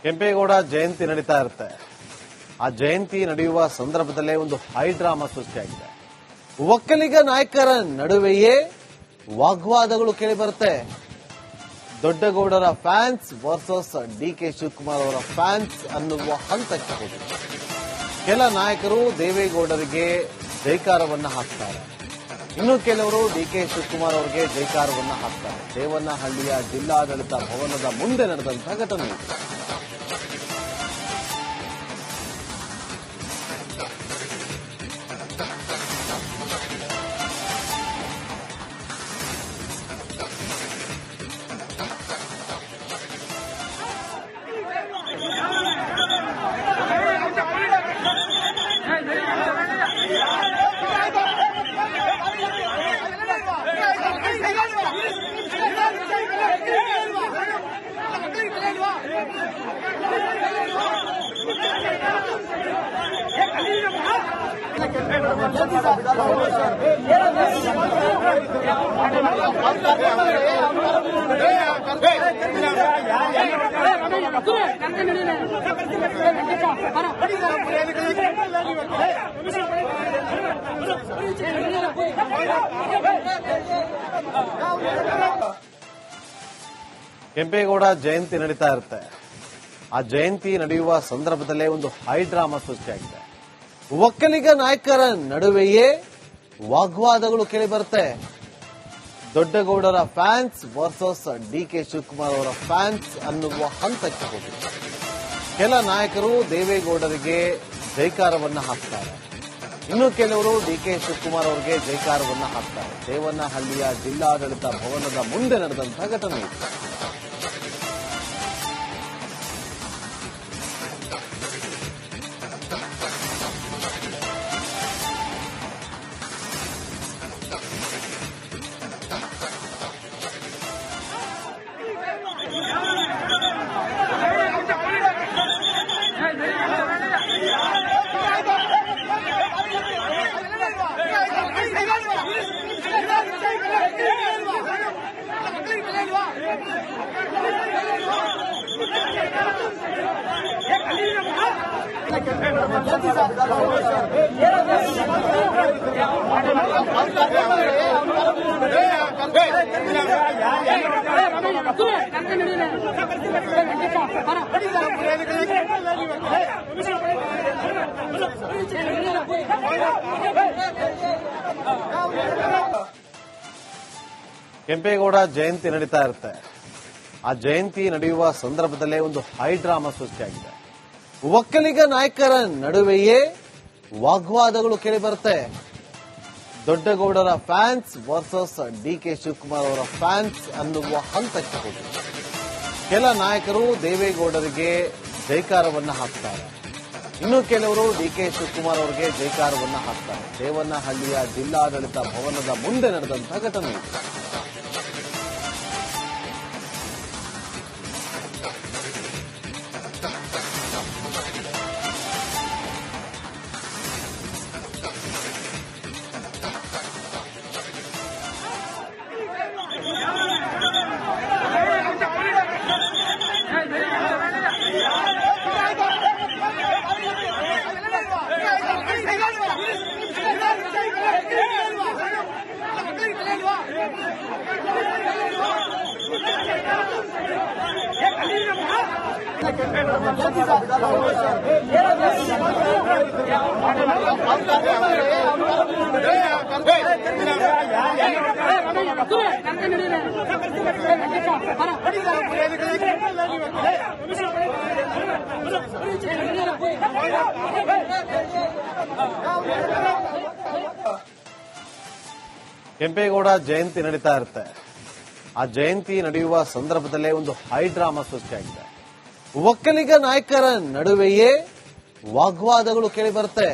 ಕೆಂಪೇಗೌಡ ಜಯಂತಿ ನಡೀತಾ ಇರುತ್ತೆ. ಆ ಜಯಂತಿ ನಡೆಯುವ ಸಂದರ್ಭದಲ್ಲೇ ಒಂದು ಹೈ ಡ್ರಾಮಾ ಸೃಷ್ಟಿಯಾಗಿದೆ. ಒಕ್ಕಲಿಗ ನಾಯಕರ ನಡುವೆಯೇ ವಾಗ್ವಾದಗಳು ಕೇಳಿಬರುತ್ತೆ. Doddagoudar fans versus DK Shivakumar ಅವರ ಫ್ಯಾನ್ಸ್ ಅನ್ನುವ ಹಂತಕ್ಕೆ ಹೋಗಿದೆ. ಕೆಲ ನಾಯಕರು ದೇವೇಗೌಡರಿಗೆ ಜೈಕಾರವನ್ನ ಹಾಕ್ತಾರೆ, ಇನ್ನು ಕೆಲವರು ಡಿಕೆ ಶಿವಕುಮಾರ್ ಅವರಿಗೆ ಜೈಕಾರವನ್ನ ಹಾಕ್ತಾರೆ. ದೇವನಹಳ್ಳಿಯ ಜಿಲ್ಲಾಡಳಿತ ಭವನದ ಮುಂದೆ ನಡೆದಂತಹ ಘಟನೆ ಇದು. ಕೆಂಪೇಗೌಡ ಜಯಂತಿ ನಡೀತಾ ಇರುತ್ತೆ. ಆ ಜಯಂತಿ ನಡೆಯುವ ಸಂದರ್ಭದಲ್ಲೇ ಒಂದು ಹೈ ಡ್ರಾಮಾ ಸೃಷ್ಟಿಯಾಗಿದೆ. ಒಕ್ಕಲಿಗ ನಾಯಕರ ನಡುವೆಯೇ ವಾಗ್ವಾದಗಳು ಕೇಳಿಬರುತ್ತೆ. Doddagoudar fans versus DK Shivakumar ಅವರ ಫ್ಯಾನ್ಸ್ ಅನ್ನುವ ಹಂತಕ್ಕೆ ಹೋಗಿದೆ. ಕೆಲ ನಾಯಕರು ದೇವೇಗೌಡರಿಗೆ ಜೈಕಾರವನ್ನ ಹಾಕ್ತಾರೆ, ಇನ್ನು ಕೆಲವರು ಡಿಕೆ ಶಿವಕುಮಾರ್ ಅವರಿಗೆ ಜೈಕಾರವನ್ನ ಹಾಕ್ತಾರೆ. ದೇವನಹಳ್ಳಿಯ ಜಿಲ್ಲಾಡಳಿತ ಭವನದ ಮುಂದೆ ನಡೆದಂತಹ ಘಟನೆ ಇದು. ಕೆಂಪೇಗೌಡ ಜಯಂತಿ ನಡೀತಾ ಇರುತ್ತೆ. ಆ ಜಯಂತಿ ನಡೆಯುವ ಸಂದರ್ಭದಲ್ಲೇ ಒಂದು ಹೈ ಡ್ರಾಮಾ ಸೃಷ್ಟಿಯಾಗಿದೆ. ಒಕ್ಕಲಿಗ ನಾಯಕರ ನಡುವೆಯೇ ವಾಗ್ವಾದಗಳು ಕೇಳಿಬರುತ್ತೆ. Doddagoudar fans versus DK Shivakumar ಅವರ ಫ್ಯಾನ್ಸ್ ಅನ್ನುವ ಹಂತಕ್ಕೆ ಹೋಗಿದೆ. ಕೆಲ ನಾಯಕರು ದೇವೇಗೌಡರಿಗೆ ಜೈಕಾರವನ್ನ ಹಾಕ್ತಾರೆ, ಇನ್ನು ಕೆಲವರು ಡಿಕೆ ಶಿವಕುಮಾರ್ ಅವರಿಗೆ ಜೈಕಾರವನ್ನ ಹಾಕ್ತಾರೆ. ದೇವನಹಳ್ಳಿಯ ಜಿಲ್ಲಾಡಳಿತ ಭವನದ ಮುಂದೆ ನಡೆದಂತಹ ಘಟನೆ ಇದು. ಕೆಂಪೇಗೌಡ ಜಯಂತಿ ನಡೀತಾ ಇರುತ್ತೆ. ಆ ಜಯಂತಿ ನಡೆಯುವ ಸಂದರ್ಭದಲ್ಲೇ ಒಂದು ಹೈ ಡ್ರಾಮಾ ಸೃಷ್ಟಿಯಾಗಿದೆ. ಒಕ್ಕಲಿಗ ನಾಯಕರ ನಡುವೆಯೇ ವಾಗ್ವಾದಗಳು ಕೇಳಿಬರುತ್ತೆ.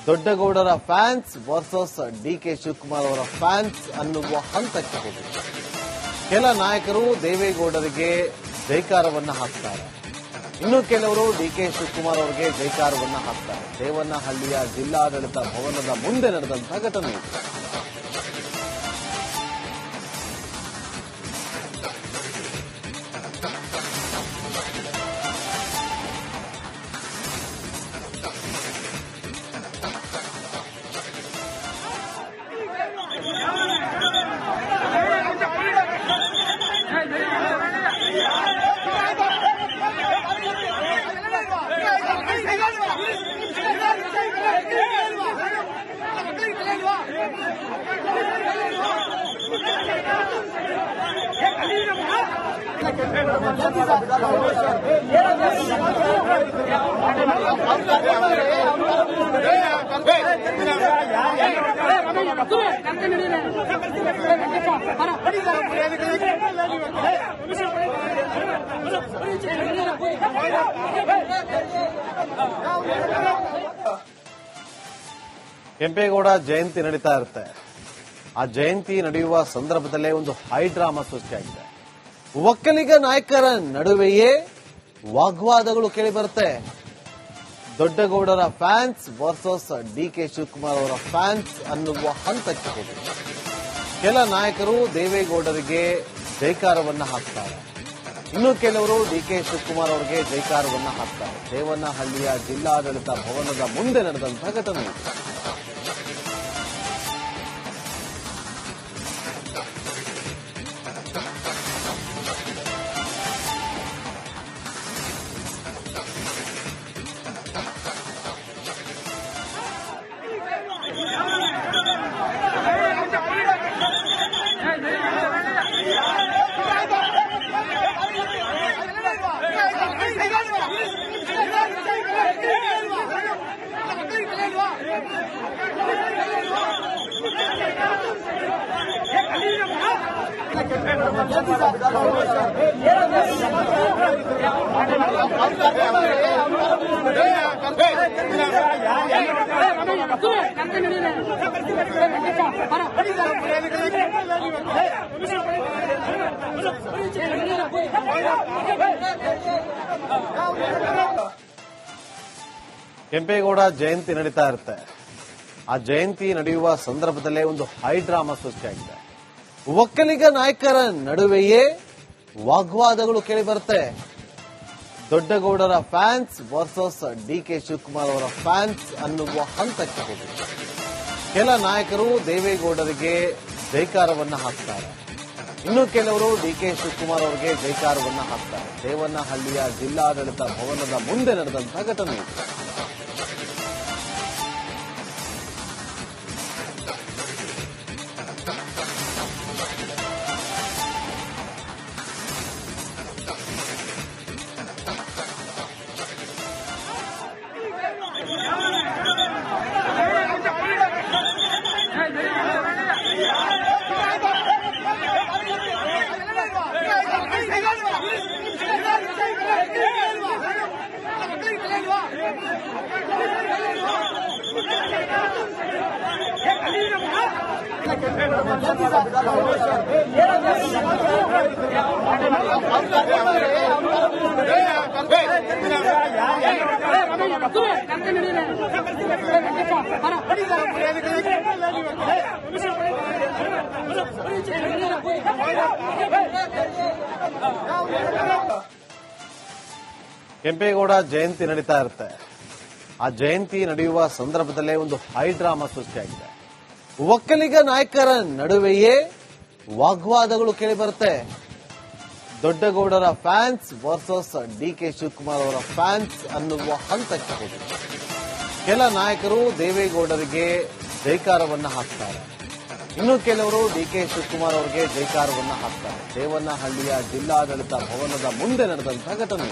Doddagoudar fans versus DK Shivakumar ಅವರ ಫ್ಯಾನ್ಸ್ ಅನ್ನುವ ಹಂತಕ್ಕೆ ಹೋಗಿದೆ. ಕೆಲ ನಾಯಕರು ದೇವೇಗೌಡರಿಗೆ ಜೈಕಾರವನ್ನ ಹಾಕ್ತಾರೆ, ಇನ್ನು ಕೆಲವರು ಡಿಕೆ ಶಿವಕುಮಾರ್ ಅವರಿಗೆ ಜೈಕಾರವನ್ನ ಹಾಕ್ತಾರೆ. ದೇವನಹಳ್ಳಿಯ ಜಿಲ್ಲಾಡಳಿತ ಭವನದ ಮುಂದೆ ನಡೆದಂತಹ ಘಟನೆ ಇದು. ಕೆಂಪೇಗೌಡ ಜಯಂತಿ ನಡೀತಾ ಇರುತ್ತೆ. ಆ ಜಯಂತಿ ನಡೆಯುವ ಸಂದರ್ಭದಲ್ಲೇ ಒಂದು ಹೈ ಡ್ರಾಮಾ ಸೃಷ್ಟಿಯಾಗಿದೆ. ಒಕ್ಕಲಿಗ ನಾಯಕರ ನಡುವೆಯೇ ವಾಗ್ವಾದಗಳು ಕೇಳಿಬರುತ್ತೆ. Doddagoudar fans versus DK Shivakumar ಅವರ ಫ್ಯಾನ್ಸ್ ಅನ್ನುವ ಹಂತಕ್ಕೆ ಹೋಗಿದೆ. ಕೆಲ ನಾಯಕರು ದೇವೇಗೌಡರಿಗೆ ಜೈಕಾರವನ್ನ ಹಾಕ್ತಾರೆ, ಇನ್ನು ಕೆಲವರು ಡಿಕೆ ಶಿವಕುಮಾರ್ ಅವರಿಗೆ ಜೈಕಾರವನ್ನ ಹಾಕ್ತಾರೆ. ದೇವನಹಳ್ಳಿಯ ಜಿಲ್ಲಾಡಳಿತ ಭವನದ ಮುಂದೆ ನಡೆದಂತಹ ಘಟನೆ. ಕೆಂಪೇಗೌಡ ಜಯಂತಿ ನಡೀತಾ ಇರುತ್ತೆ. ಆ ಜಯಂತಿ ನಡೆಯುವ ಸಂದರ್ಭದಲ್ಲೇ ಒಂದು ಹೈ ಡ್ರಾಮಾ ಸೃಷ್ಟಿಯಾಗಿದೆ. ಒಕ್ಕಲಿಗ ನಾಯಕರ ನಡುವೆಯೇ ವಾಗ್ವಾದಗಳು ಕೇಳಿಬರುತ್ತೆ. Doddagoudar fans versus DK Shivakumar ಅವರ ಫ್ಯಾನ್ಸ್ ಅನ್ನುವ ಹಂತಕ್ಕೆ ಹೋಗಿದೆ. ಕೆಲ ನಾಯಕರು ದೇವೇಗೌಡರಿಗೆ ಜೈಕಾರವನ್ನ ಹಾಕ್ತಾರೆ, ಇನ್ನು ಕೆಲವರು ಡಿಕೆ ಶಿವಕುಮಾರ್ ಅವರಿಗೆ ಜೈಕಾರವನ್ನ ಹಾಕ್ತಾರೆ. ದೇವನಹಳ್ಳಿಯ ಜಿಲ್ಲಾಡಳಿತ ಭವನದ ಮುಂದೆ ನಡೆದಂತಹ ಘಟನೆ. ಕೆಂಪೇಗೌಡ ಜಯಂತಿ ನಡೀತಾ ಇರುತ್ತೆ. ಆ ಜಯಂತಿ ನಡೆಯುವ ಸಂದರ್ಭದಲ್ಲೇ ಒಂದು ಹೈ ಡ್ರಾಮಾ ಸೃಷ್ಟಿಯಾಗಿದೆ. ಒಕ್ಕಲಿಗ ನಾಯಕರ ನಡುವೆಯೇ ವಾಗ್ವಾದಗಳು ಕೇಳಿಬರುತ್ತೆ. Doddagoudar fans versus DK Shivakumar ಅವರ ಫ್ಯಾನ್ಸ್ ಅನ್ನುವ ಹಂತಕ್ಕೆ ಹೋಗಿದೆ. ಕೆಲ ನಾಯಕರು ದೇವೇಗೌಡರಿಗೆ ಜೈಕಾರವನ್ನ ಹಾಕ್ತಾರೆ, ಇನ್ನು ಕೆಲವರು ಡಿಕೆ ಶಿವಕುಮಾರ್ ಅವರಿಗೆ ಜೈಕಾರವನ್ನ ಹಾಕ್ತಾರೆ. ದೇವನಹಳ್ಳಿಯ ಜಿಲ್ಲಾಡಳಿತ ಭವನದ ಮುಂದೆ ನಡೆದಂತಹ ಘಟನೆ.